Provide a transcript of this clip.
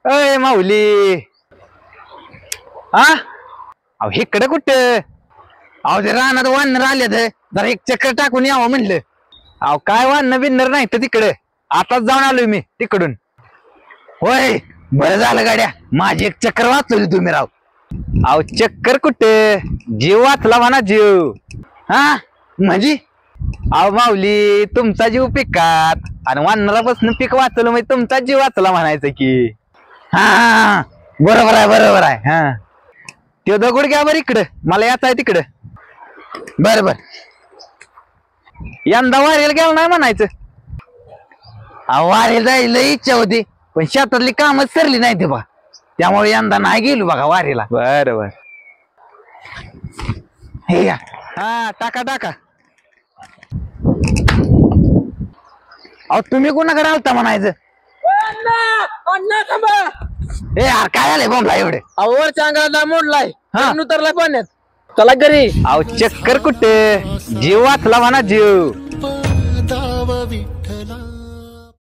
अय माऊली. हा अहो इकडे कुठे? अहो ते रानात वानर आले जरा एक चक्कर टाकून यावं म्हणलं. अहो काय वानर बिन्नर नाही तर तिकडे आताच जाऊन आलोय मी तिकडून. होय बरं झालं गाड्या, माझी एक चक्कर वाचवली तुम्ही राव. अहो चक्कर कुठे, जीव वाचला म्हणा जीव. हा म्हणजे अहो माऊली तुमचा जीव पिकात आणि वानरापासून पीक वाचवलं म्हणजे तुमचा जीव वाचला म्हणायचं की. हा बरोबर आहे बरोबर आहे. हा तो दगड घ्या बरं इकडं, मला याच आहे तिकडं. बर बर यंदा वारेला गेला नाही म्हणायचं. वारेला जायला इच्छा होती पण शेतातली कामच सरली नाही ते बा, त्यामुळे यंदा नाही गेलो बघा वारेला. बर बर हे या. हा टाका टाका. अहो तुम्ही कोणाकडे आलता म्हणायचं? ए यार काय झालंय बोंबला एवढे? वरच्या अंगाला मोडलाय, हा. उतरलाय पाण्यात, चला घरी. अहो चक्कर कुठे, जीव वाचला म्हणा जीव.